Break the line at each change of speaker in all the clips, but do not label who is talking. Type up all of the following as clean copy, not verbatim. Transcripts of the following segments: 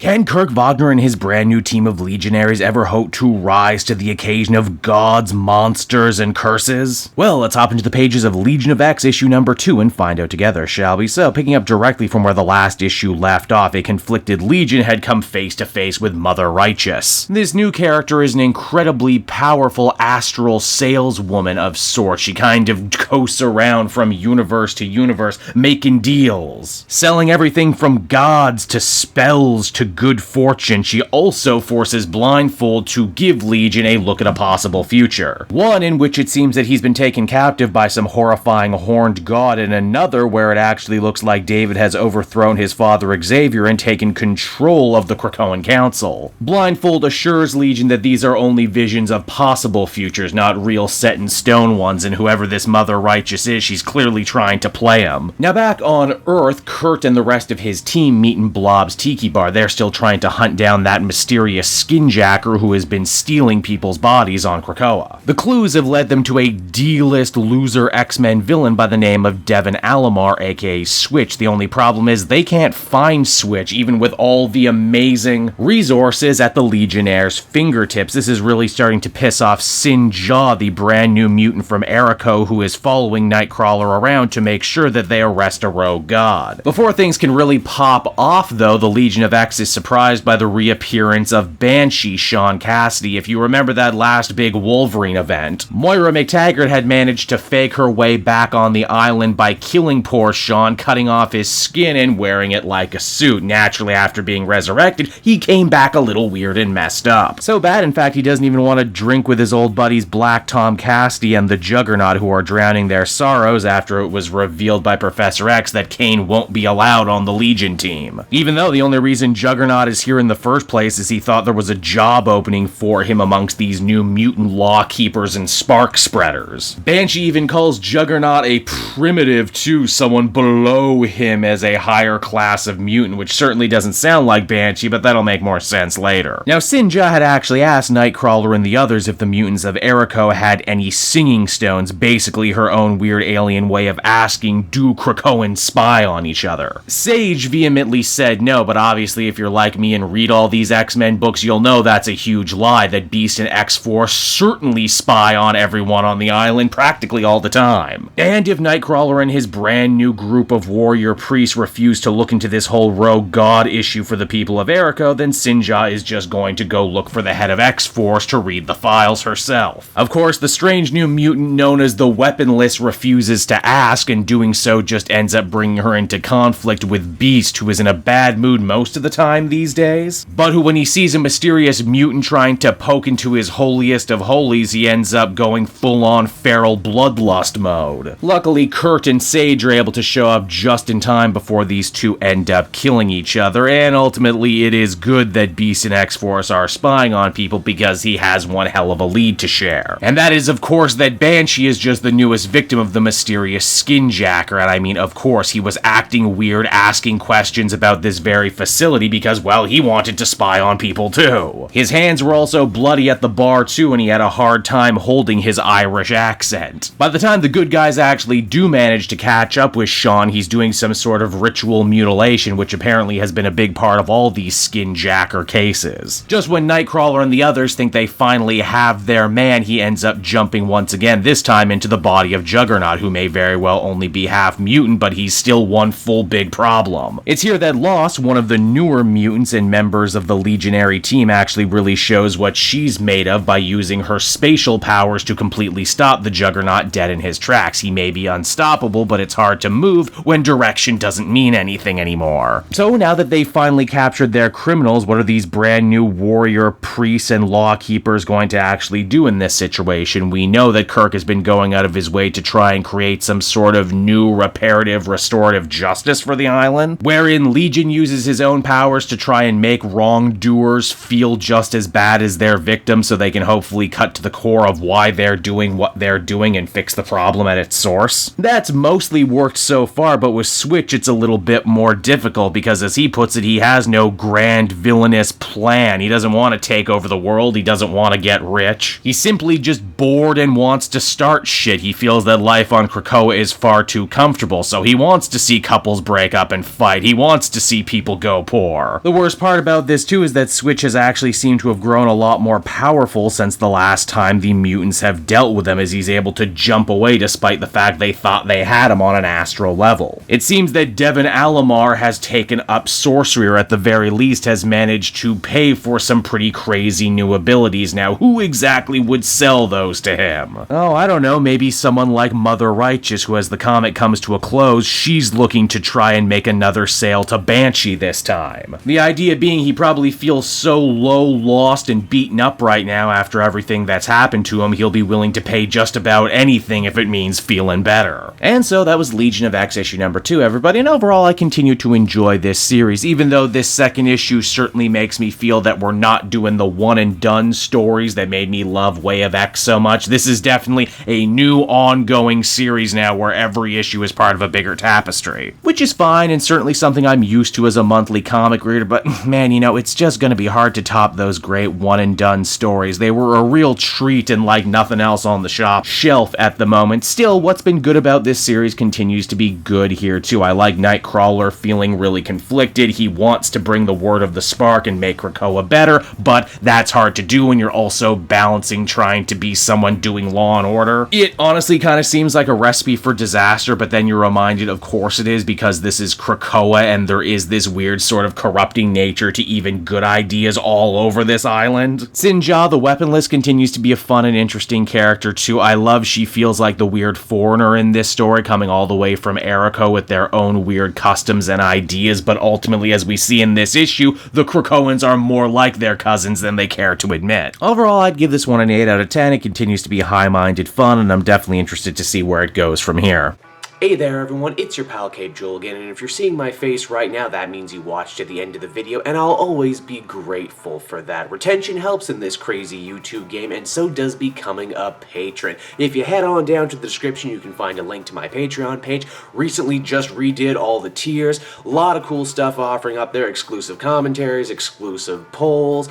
Can Kirk Wagner and his brand new team of legionaries ever hope to rise to the occasion of gods, monsters, and curses? Well, let's hop into the pages of Legion of X issue number 2 and find out together, shall we? So, picking up directly from where the last issue left off, a conflicted Legion had come face to face with Mother Righteous. This new character is an incredibly powerful astral saleswoman of sorts. She kind of coasts around from universe to universe, making deals, selling everything from gods to spells to good fortune. She also forces Blindfold to give Legion a look at a possible future. One in which it seems that he's been taken captive by some horrifying horned god, and another where it actually looks like David has overthrown his father Xavier and taken control of the Krakoan Council. Blindfold assures Legion that these are only visions of possible futures, not real set-in-stone ones, and whoever this Mother Righteous is, she's clearly trying to play him. Now back on Earth, Kurt and the rest of his team meet in Blob's Tiki Bar. They're still trying to hunt down that mysterious Skinjacker who has been stealing people's bodies on Krakoa. The clues have led them to a D-list loser X-Men villain by the name of Devon Alomar, aka Switch. The only problem is they can't find Switch, even with all the amazing resources at the Legionnaires' fingertips. This is really starting to piss off Sinja, the brand new mutant from Arakki, who is following Nightcrawler around to make sure that they arrest a rogue god. Before things can really pop off, though, the Legion of X is surprised by the reappearance of Banshee Sean Cassidy. If you remember that last big Wolverine event, Moira McTaggart had managed to fake her way back on the island by killing poor Sean, cutting off his skin and wearing it like a suit. Naturally, after being resurrected, he came back a little weird and messed up. So bad, in fact, he doesn't even want to drink with his old buddies Black Tom Cassidy and the Juggernaut, who are drowning their sorrows after it was revealed by Professor X that Kane won't be allowed on the Legion team. Even though the only reason Juggernaut is here in the first place is he thought there was a job opening for him amongst these new mutant law keepers and spark spreaders. Banshee even calls Juggernaut a primitive too, someone below him as a higher class of mutant, which certainly doesn't sound like Banshee, but that'll make more sense later. Now, Sinja had actually asked Nightcrawler and the others if the mutants of Arakki had any singing stones, basically her own weird alien way of asking, do Krakoans spy on each other? Sage vehemently said no, but obviously if you're like me and read all these X-Men books, you'll know that's a huge lie, that Beast and X-Force certainly spy on everyone on the island practically all the time. And if Nightcrawler and his brand new group of warrior priests refuse to look into this whole rogue god issue for the people of Arakki, then Sinja is just going to go look for the head of X-Force to read the files herself. Of course, the strange new mutant known as the Weaponless refuses to ask, and doing so just ends up bringing her into conflict with Beast, who is in a bad mood most of the time these days, but who, when he sees a mysterious mutant trying to poke into his holiest of holies, he ends up going full-on feral bloodlust mode. Luckily, Kurt and Sage are able to show up just in time before these two end up killing each other, and ultimately it is good that Beast and X-Force are spying on people because he has one hell of a lead to share. And that is, of course, that Banshee is just the newest victim of the mysterious Skinjacker, and I mean, of course, he was acting weird, asking questions about this very facility because, well, he wanted to spy on people too. His hands were also bloody at the bar too, and he had a hard time holding his Irish accent. By the time the good guys actually do manage to catch up with Sean, he's doing some sort of ritual mutilation, which apparently has been a big part of all these Skinjacker cases. Just when Nightcrawler and the others think they finally have their man, he ends up jumping once again, this time into the body of Juggernaut, who may very well only be half mutant, but he's still one full big problem. It's here that Lost, one of the newer mutants and members of the Legionary team, actually really shows what she's made of by using her spatial powers to completely stop the Juggernaut dead in his tracks. He may be unstoppable, but it's hard to move when direction doesn't mean anything anymore. So now that they've finally captured their criminals, what are these brand new warrior priests and law keepers going to actually do in this situation? We know that Kirk has been going out of his way to try and create some sort of new reparative, restorative justice for the island, wherein Legion uses his own powers to try and make wrongdoers feel just as bad as their victims so they can hopefully cut to the core of why they're doing what they're doing and fix the problem at its source. That's mostly worked so far, but with Switch it's a little bit more difficult because, as he puts it, he has no grand villainous plan. He doesn't want to take over the world, he doesn't want to get rich. He's simply just bored and wants to start shit. He feels that life on Krakoa is far too comfortable, so he wants to see couples break up and fight. He wants to see people go poor. more. The worst part about this too is that Switch has actually seemed to have grown a lot more powerful since the last time the mutants have dealt with him, as he's able to jump away despite the fact they thought they had him on an astral level. It seems that Devin Alamar has taken up sorcery, or at the very least has managed to pay for some pretty crazy new abilities. Now, who exactly would sell those to him? Oh, I don't know, maybe someone like Mother Righteous, who as the comic comes to a close, she's looking to try and make another sale to Banshee this time. The idea being he probably feels so low, lost, and beaten up right now after everything that's happened to him, he'll be willing to pay just about anything if it means feeling better. And so that was Legion of X issue number 2, everybody, and overall I continue to enjoy this series, even though this second issue certainly makes me feel that we're not doing the one-and-done stories that made me love Way of X so much. This is definitely a new ongoing series now where every issue is part of a bigger tapestry, which is fine and certainly something I'm used to as a monthly comic reader, but man, you know, it's just gonna be hard to top those great one-and-done stories. They were a real treat and like nothing else on the shop shelf at the moment. Still, what's been good about this series continues to be good here too. I like Nightcrawler feeling really conflicted. He wants to bring the word of the spark and make Krakoa better, but that's hard to do when you're also balancing trying to be someone doing Law and Order. It honestly kind of seems like a recipe for disaster, but then you're reminded of course it is, because this is Krakoa and there is this weird sort of corrupting nature to even good ideas all over this island. Sinja, the Weaponless, continues to be a fun and interesting character too. I love she feels like the weird foreigner in this story, coming all the way from Arakki with their own weird customs and ideas, but ultimately, as we see in this issue, the Krakoans are more like their cousins than they care to admit. Overall, I'd give this one an 8 out of 10. It continues to be high-minded fun, and I'm definitely interested to see where it goes from here.
Hey there everyone, it's your pal Cape Joel again, and if you're seeing my face right now, that means you watched to the end of the video, and I'll always be grateful for that. Retention helps in this crazy YouTube game, and so does becoming a patron. If you head on down to the description, you can find a link to my Patreon page. Recently just redid all the tiers, a lot of cool stuff offering up there, exclusive commentaries, exclusive polls,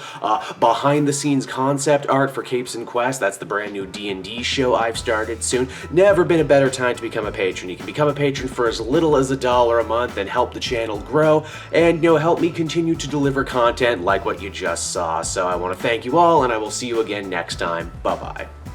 behind the scenes concept art for Capes and Quest. That's the brand new D&D show I've started soon. Never been a better time to become a patron. You can become a patron for as little as $1 a month and help the channel grow and, you know, help me continue to deliver content like what you just saw. So I want to thank you all, and I will see you again next time. Bye-bye.